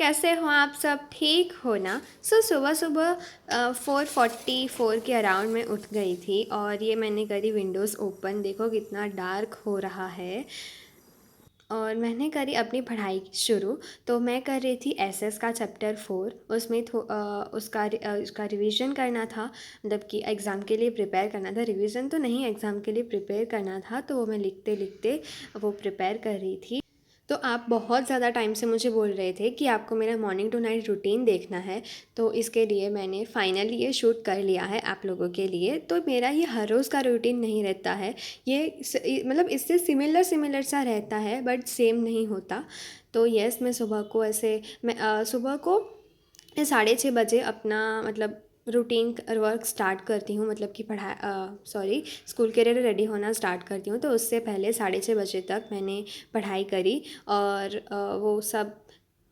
कैसे हो आप सब? ठीक हो ना? सुबह सुबह 4:44 के अराउंड मैं उठ गई थी और ये मैंने करी विंडोज़ ओपन। देखो कितना डार्क हो रहा है। और मैंने करी अपनी पढ़ाई शुरू। तो मैं कर रही थी एसएस का चैप्टर 4। उसमें उसका रिवीजन करना था, मतलब कि एग्ज़ाम के लिए प्रिपेयर करना था। रिवीजन तो नहीं, एग्ज़ाम के लिए प्रिपेयर करना था। तो वो मैं लिखते लिखते वो प्रिपेयर कर रही थी। तो आप बहुत ज़्यादा टाइम से मुझे बोल रहे थे कि आपको मेरा मॉर्निंग टू नाइट रूटीन देखना है। तो इसके लिए मैंने फाइनली ये शूट कर लिया है आप लोगों के लिए। तो मेरा ये हर रोज़ का रूटीन नहीं रहता है, मतलब इससे सिमिलर सिमिलर सा रहता है बट सेम नहीं होता। तो यस, मैं सुबह को सुबह को 6:30 बजे अपना मतलब रूटीन वर्क स्टार्ट करती हूँ, मतलब कि स्कूल के लिए रेडी होना स्टार्ट करती हूँ। तो उससे पहले 6:30 बजे तक मैंने पढ़ाई करी और वो सब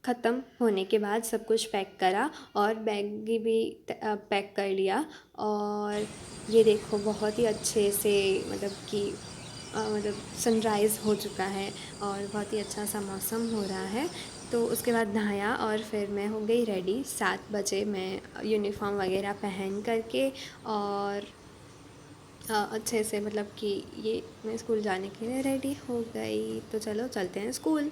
ख़त्म होने के बाद सब कुछ पैक करा और बैग भी पैक कर लिया। और ये देखो बहुत ही अच्छे से मतलब कि मतलब सनराइज़ हो चुका है और बहुत ही अच्छा सा मौसम हो रहा है। तो उसके बाद नहाया और फिर मैं हो गई रेडी। 7 बजे मैं यूनिफ़ॉर्म वगैरह पहन करके और अच्छे से मतलब कि ये मैं स्कूल जाने के लिए रेडी हो गई। तो चलो चलते हैं स्कूल।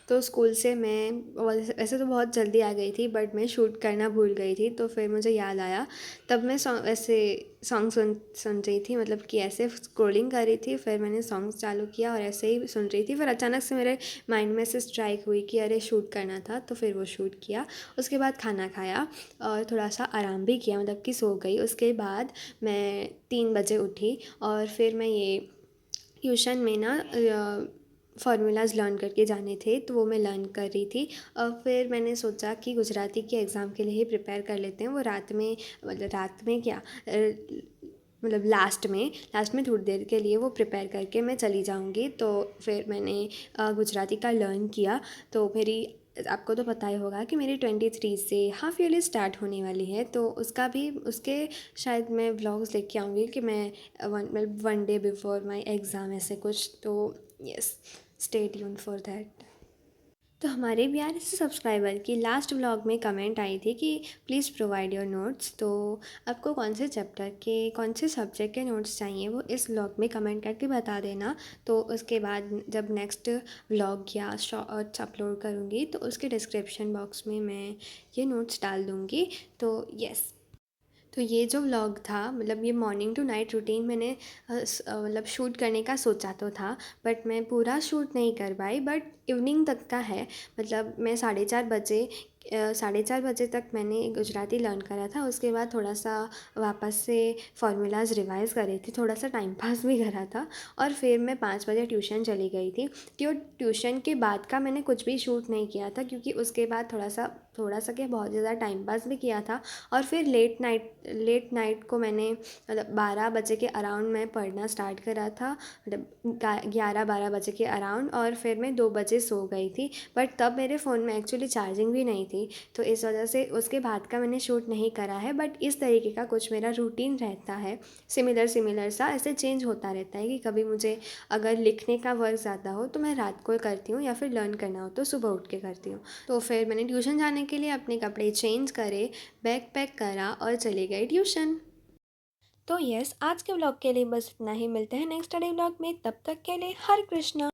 तो स्कूल से मैं वैसे तो बहुत जल्दी आ गई थी बट मैं शूट करना भूल गई थी। तो फिर मुझे याद आया, तब मैं सॉन्ग सुन रही थी, मतलब कि ऐसे स्क्रॉलिंग कर रही थी। फिर मैंने सॉन्ग्स चालू किया और ऐसे ही सुन रही थी। फिर अचानक से मेरे माइंड में से स्ट्राइक हुई कि अरे शूट करना था। तो फिर वो शूट किया। उसके बाद खाना खाया और थोड़ा सा आराम भी किया, मतलब कि सो गई। उसके बाद मैं 3 बजे उठी और फिर मैं ये ट्यूशन में ना फार्मूलाज लर्न करके जाने थे, तो वो मैं लर्न कर रही थी। और फिर मैंने सोचा कि गुजराती के एग्ज़ाम के लिए ही प्रिपेयर कर लेते हैं। वो रात में क्या, मतलब लास्ट में थोड़ी देर के लिए वो प्रिपेयर करके मैं चली जाऊँगी। तो फिर मैंने गुजराती का लर्न किया। तो मेरी आपको तो पता ही होगा कि मेरी 23 से हाफ़ ईयरली स्टार्ट होने वाली है। तो उसके शायद मैं व्लॉग्स लेके आऊँगी कि मैं मतलब 1 डे बिफोर माय एग्ज़ाम ऐसे कुछ। तो yes, stay tuned for that. तो हमारे प्यारे से सब्सक्राइबर की लास्ट व्लॉग में कमेंट आई थी कि प्लीज़ प्रोवाइड योर नोट्स। तो आपको कौन से चैप्टर के कौन से सब्जेक्ट के नोट्स चाहिए वो इस व्लॉग में कमेंट करके बता देना। तो उसके बाद जब नेक्स्ट व्लॉग या शॉर्ट्स अपलोड करूँगी तो उसके डिस्क्रिप्शन बॉक्स में मैं ये नोट्स डाल दूँगी। तो यस, तो ये जो व्लॉग था, मतलब ये मॉर्निंग टू नाइट रूटीन मैंने मतलब शूट करने का सोचा तो था बट मैं पूरा शूट नहीं कर पाई। बट इवनिंग तक का है, मतलब मैं 4:30 बजे तक मैंने गुजराती लर्न करा था। उसके बाद थोड़ा सा वापस से फार्मूलाज रिवाइज़ करे थे, थोड़ा सा टाइम पास भी करा था। और फिर मैं 5 बजे ट्यूशन चली गई थी। तो ट्यूशन के बाद का मैंने कुछ भी शूट नहीं किया था, क्योंकि उसके बाद थोड़ा सा क्या बहुत ज़्यादा टाइम पास भी किया था। और फिर लेट नाइट को मैंने मतलब 12 बजे के अराउंड मैं पढ़ना स्टार्ट करा था, मतलब 11-12 बजे के अराउंड। और फिर मैं 2 बजे सो गई थी। बट तब मेरे फ़ोन में एक्चुअली चार्जिंग भी नहीं थी, तो इस वजह से उसके बाद का मैंने शूट नहीं करा है। बट इस तरीके का कुछ मेरा रूटीन रहता है, सिमिलर सिमिलर सा ऐसे चेंज होता रहता है कि कभी मुझे अगर लिखने का वर्क ज़्यादा हो तो मैं रात को करती हूँ, या फिर लर्न करना हो तो सुबह उठ के करती हूँ। तो फिर मैंने ट्यूशन जाने के लिए अपने कपड़े चेंज करे, बैग पैक करा और चली गई ट्यूशन। तो यस, आज के व्लॉग के लिए बस इतना ही। मिलते हैं नेक्स्ट डे व्लॉग में, तब तक के लिए हरे कृष्णा।